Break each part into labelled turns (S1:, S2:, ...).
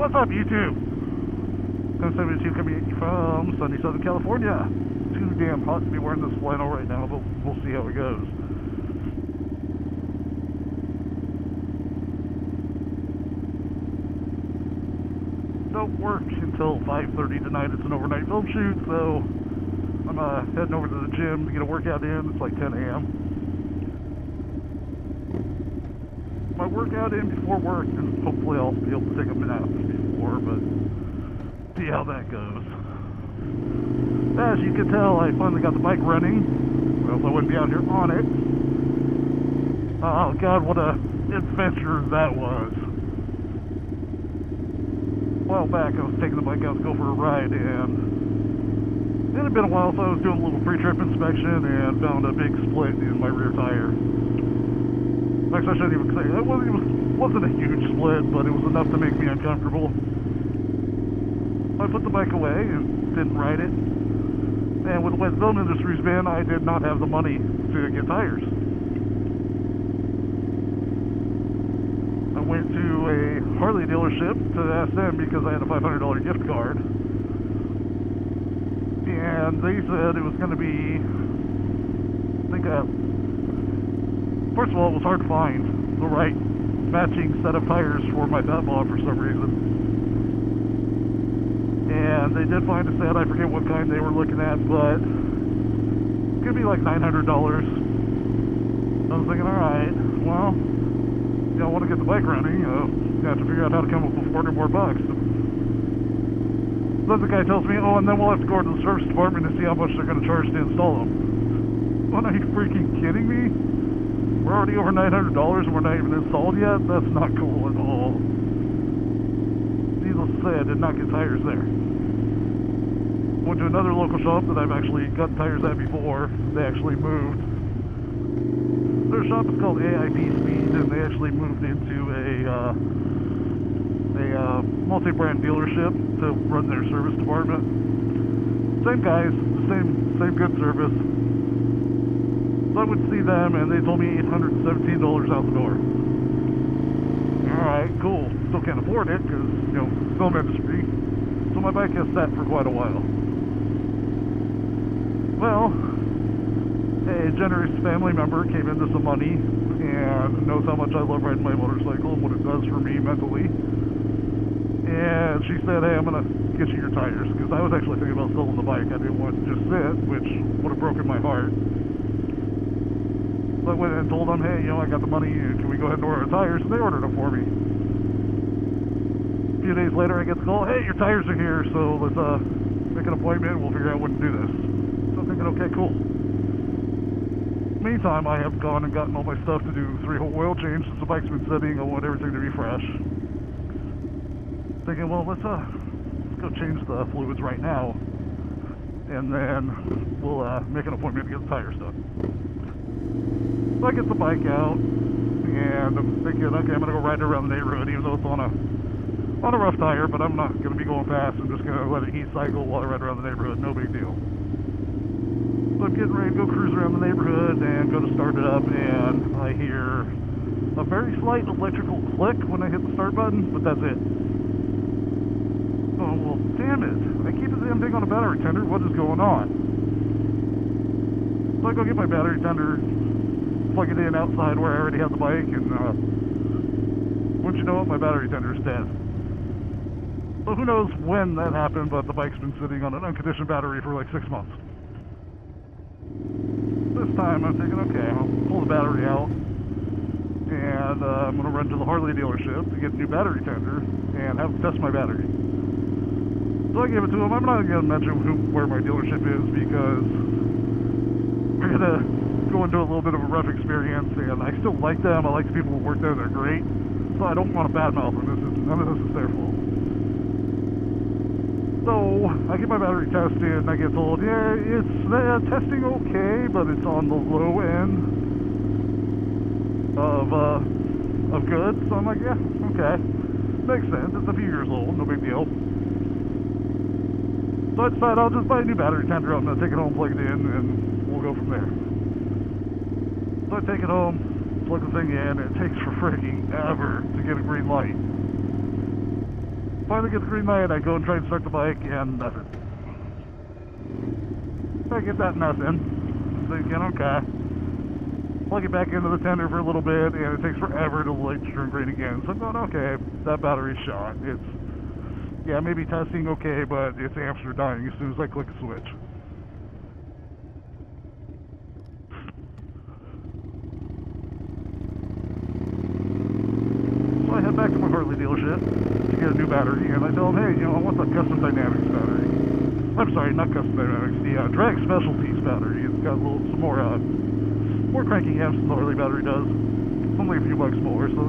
S1: What's up, YouTube? 72 coming at you from sunny Southern California. Too damn hot to be wearing this flannel right now, but we'll see how it goes. Don't work until 5:30 tonight. It's an overnight film shoot, so I'm heading over to the gym to get a workout in. It's like 10 a.m. My workout in before work, and hopefully I'll be able to take a nap before, but see how that goes. As you can tell, I finally got the bike running, or else I wouldn't be out here on it. Oh God, what a adventure that was. A while back, I was taking the bike out to go for a ride, and it had been a while, so I was doing a little pre-trip inspection and found a big split in my rear tire. Actually, I shouldn't even say it wasn't a huge split, but it was enough to make me uncomfortable. I put the bike away and didn't ride it. And with the way the film industry's been, I did not have the money to get tires. I went to a Harley dealership to ask them because I had a $500 gift card. And they said it was going to be, first of all, it was hard to find the right matching set of tires for my fat bob for some reason. And they did find a set, I forget what kind they were looking at, but it could be like $900. I was thinking, alright, well, you know, I want to get the bike running, you have to figure out how to come up with 400 more bucks. Then the guy tells me, oh, and then we'll have to go to the service department and see how much they're going to charge to install them. What, are you freaking kidding me? We're already over $900 and we're not even installed yet? That's not cool at all. Needless to say, I did not get tires there. Went to another local shop that I've actually gotten tires at before. They actually moved. Their shop is called AIP Speed, and they actually moved into a multi-brand dealership to run their service department. Same guys, same good service. So I went to see them, and they told me $817 out the door. Alright, cool. Still can't afford it, because, you know, film industry. So my bike has sat for quite a while. Well, a generous family member came into some money, and knows how much I love riding my motorcycle and what it does for me mentally. And she said, hey, I'm going to get you your tires, because I was actually thinking about selling the bike. I didn't want it to just sit, which would have broken my heart. So I went and told them, hey, you know, I got the money, can we go ahead and order tires? And they ordered them for me. A few days later, I get the call, hey, your tires are here, so let's make an appointment, we'll figure out when to do this. So I'm thinking, okay, cool. Meantime, I have gone and gotten all my stuff to do 3-hole oil change since the bike's been sitting. I want everything to be fresh. Thinking, well, let's go change the fluids right now, and then we'll make an appointment to get the tires done. So I get the bike out, and I'm thinking, okay, I'm going to go ride it around the neighborhood, even though it's on a rough tire, but I'm not going to be going fast. I'm just going to let it heat cycle while I ride around the neighborhood. No big deal. So I'm getting ready to go cruise around the neighborhood and go to start it up, and I hear a very slight electrical click when I hit the start button, but that's it. Oh, well, damn it. I keep the damn thing on a battery tender. What is going on? So I go get my battery tender, plug it in outside where I already have the bike, and wouldn't you know it, my battery tender is dead. So who knows when that happened, but the bike's been sitting on an unconditioned battery for like 6 months. This time I'm thinking, okay, I'll pull the battery out, and I'm going to run to the Harley dealership to get a new battery tender and have them test my battery. So I gave it to him. I'm not going to mention where my dealership is, because we're going to go into a little bit of a rough experience, and I still like them. I like the people who work there. They're great. So I don't want to badmouth them. None of this is their fault. So I get my battery tested, and I get told, yeah, it's testing okay, but it's on the low end of good. So I'm like, yeah, okay. Makes sense. It's a few years old. No big deal. So I decided I'll just buy a new battery tender. I'm going to take it home, plug it in, and we'll go from there. So I take it home, plug the thing in, and it takes for freaking ever to get a green light. Finally get the green light, I go and try and start the bike, and nothing. I get that nothing. Thinking, okay. Plug it back into the tender for a little bit, and it takes forever to light turn green again. So I'm going, okay, that battery's shot. It's, yeah, maybe testing okay, but its amps are dying as soon as I click a switch. So I head back to my Harley dealership to get a new battery, and I tell them, hey, you know, I want the Custom Dynamics battery. I'm sorry, not Custom Dynamics, the Drag Specialties battery. It's got some more cranking amps than the Harley battery does. It's only a few bucks more, so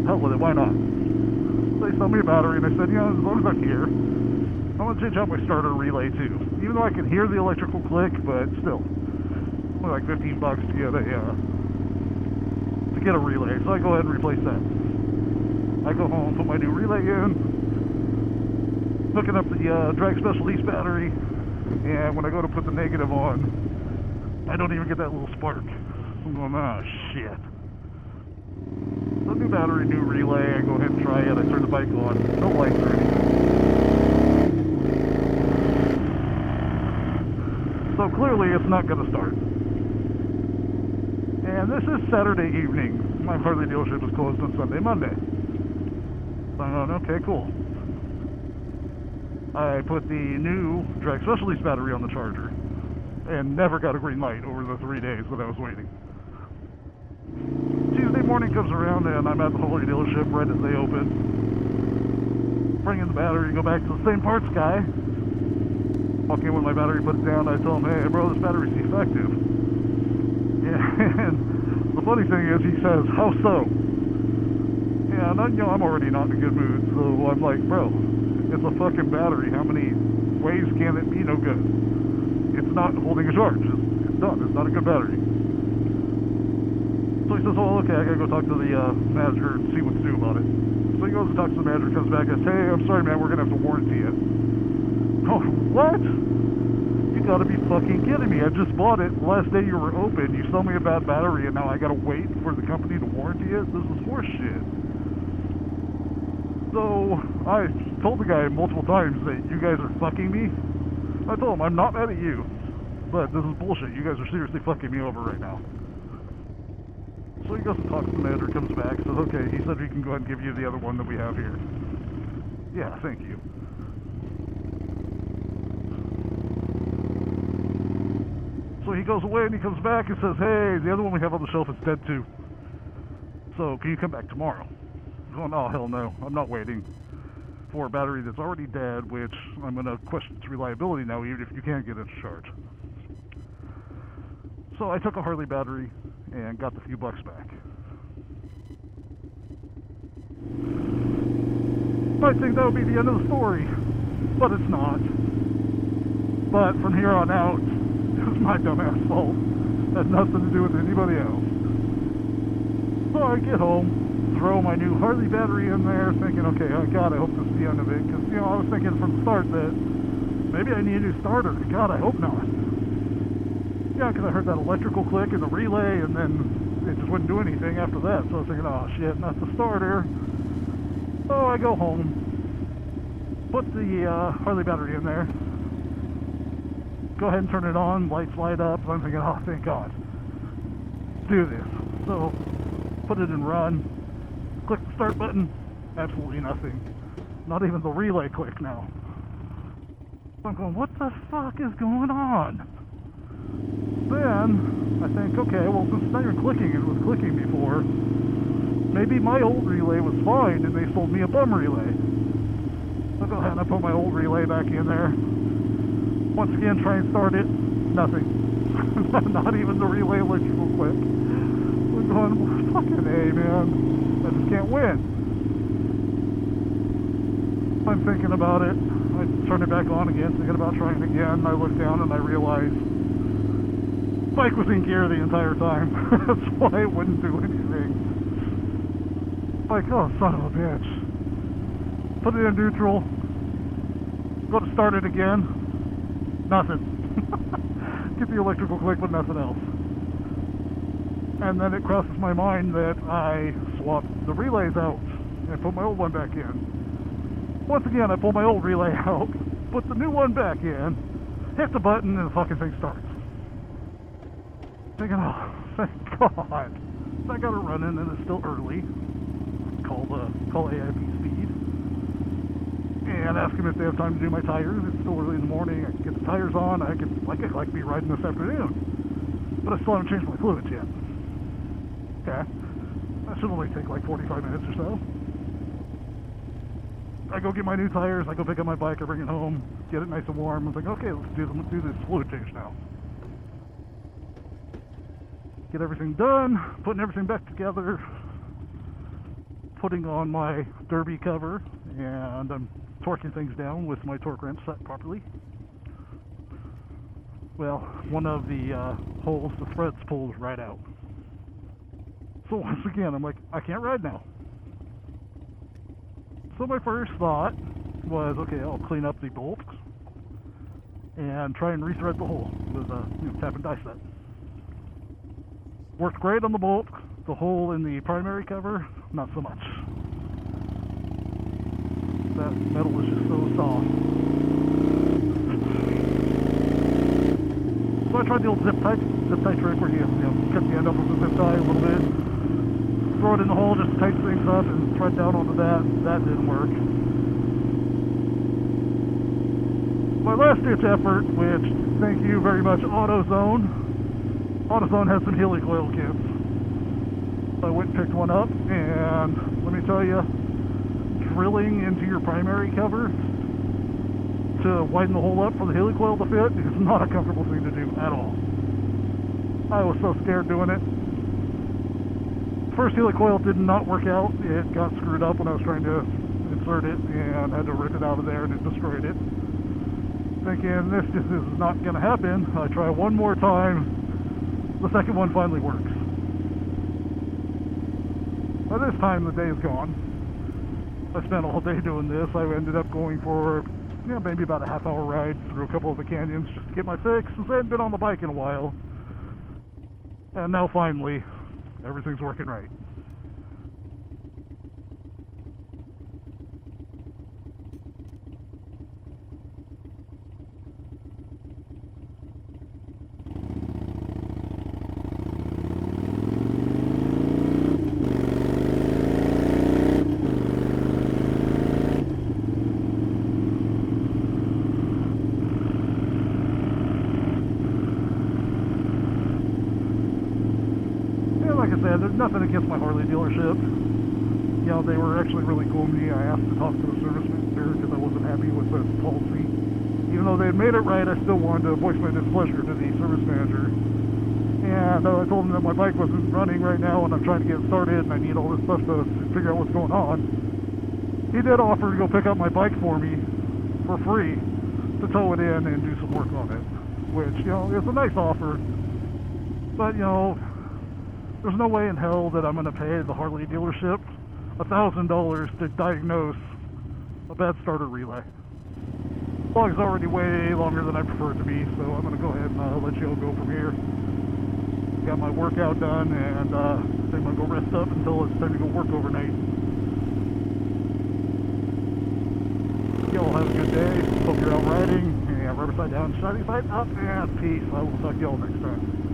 S1: hell with it, why not? So they sell me a battery, and I said, you know, as long as I'm here, I want to change out my starter relay too. Even though I can hear the electrical click, but still, only like 15 bucks to get a relay. So I go ahead and replace that. I go home, put my new relay in, hooking up the Drag Specialties battery, and when I go to put the negative on, I don't even get that little spark. I'm going, oh shit. So new battery, new relay, I go ahead and try it, I turn the bike on, no lights or anything. So clearly it's not going to start. And this is Saturday evening. My Harley dealership is closed on Sunday, Monday. So I'm going, okay, cool. I put the new Drag Specialties battery on the charger and never got a green light over the 3 days that I was waiting. Tuesday morning comes around and I'm at the Harley dealership right as they open. Bring in the battery, go back to the same parts guy. Walk in with my battery, put it down, I tell him, hey bro, this battery's defective. And the funny thing is, he says, how so? And you know, I'm already not in a good mood, so I'm like, bro, it's a fucking battery. How many ways can it be no good? It's not holding a charge. It's done. It's not a good battery. So he says, oh, okay, I gotta go talk to the manager and see what to do about it. So he goes and talks to the manager, comes back and says, hey, I'm sorry, man, we're gonna have to warranty it. Oh, what? You gotta be fucking kidding me. I just bought it the last day you were open. You sold me a bad battery, and now I gotta wait for the company to warranty it? This is horse shit. So I told the guy multiple times that you guys are fucking me. I told him, I'm not mad at you, but this is bullshit. You guys are seriously fucking me over right now. So he goes and talks to the manager, comes back, says, okay, he said he can go ahead and give you the other one that we have here. Yeah, thank you. So he goes away and he comes back and says, hey, the other one we have on the shelf is dead too. So can you come back tomorrow? I'm going, oh, hell no. I'm not waiting for a battery that's already dead, which I'm going to question its reliability now, even if you can't get it to charge. So I took a Harley battery and got the few bucks back. I think that would be the end of the story, but it's not. But from here on out, it was my dumbass fault. It had nothing to do with anybody else. So I get home, throw my new Harley battery in there, thinking, okay, God, I hope this is the end of it. Because, you know, I was thinking from the start that maybe I need a new starter. God, I hope not. Yeah, because I heard that electrical click in the relay, and then it just wouldn't do anything after that. So I was thinking, oh shit, not the starter. So I go home, put the Harley battery in there, go ahead and turn it on, lights light up. I'm thinking, oh, thank God. Do this. So put it in run, click the start button, absolutely nothing. Not even the relay click now. So I'm going, what the fuck is going on? Then I think, okay, well, since it's not even clicking, it was clicking before, maybe my old relay was fine and they sold me a bum relay. So I go ahead and I put my old relay back in there. Once again, try and start it, nothing. Not even the relay electrical click. We're going, well, fucking A, man. I just can't win. I'm thinking about it. I turn it back on again, thinking about trying again. I look down and I realize the bike was in gear the entire time. That's why it wouldn't do anything. Like, oh, son of a bitch. Put it in neutral. Go to start it again. Nothing. Get the electrical click, but nothing else. And then it crosses my mind that I swapped the relays out and put my old one back in. Once again, I pull my old relay out, put the new one back in, hit the button, and the fucking thing starts. Thinking, oh, thank God. So I got it running, and it's still early. Call AIP Speed and ask them if they have time to do my tires. It's still early in the morning. I can get the tires on. I could be riding this afternoon, but I still haven't changed my fluids yet. Okay, that should only take like 45 minutes or so. I go get my new tires. I go pick up my bike. I bring it home, get it nice and warm. I was like, okay, let's do this fluid change now. Get everything done, putting everything back together, putting on my derby cover, and I'm torquing things down with my torque wrench set properly. Well, one of the holes, the threads pulls right out. So once again, I'm like, I can't ride now. So my first thought was, okay, I'll clean up the bolts and try and rethread the hole with a tap and die set. Worked great on the bolt. The hole in the primary cover, not so much. That metal was just so soft. So I tried the old zip tie trick where you cut the end up with the zip tie a little bit, throw it in the hole just to tighten things up, and thread down onto that. That didn't work. My last ditch effort, which thank you very much, AutoZone. AutoZone has some helicoil kits. So I went and picked one up, and let me tell you, drilling into your primary cover to widen the hole up for the helicoil to fit is not a comfortable thing to do at all. I was so scared doing it. First helicoil did not work out. It got screwed up when I was trying to insert it, and I had to rip it out of there, and it destroyed it. Thinking this just is not going to happen. I try one more time. The second one finally works. By this time, the day is gone. I spent all day doing this. I ended up going for maybe about a half-hour ride through a couple of the canyons just to get my fix, since I hadn't been on the bike in a while. And now finally, everything's working right. There's nothing against my Harley dealership. They were actually really cool to me. I asked to talk to the service manager because I wasn't happy with the policy. Even though they had made it right, I still wanted to voice my displeasure to the service manager. And I told him that my bike wasn't running right now and I'm trying to get it started and I need all this stuff to figure out what's going on. He did offer to go pick up my bike for me for free to tow it in and do some work on it, which, is a nice offer. But, there's no way in hell that I'm going to pay the Harley dealership $1,000 to diagnose a bad starter relay. The vlog's already way longer than I prefer it to be, so I'm going to go ahead and let you all go from here. Got my workout done, and I think I'm going to go rest up until it's time to go work overnight. Y'all have a good day. Hope you're out riding, and rubber side down, shiny side up, and peace. I will talk to y'all next time.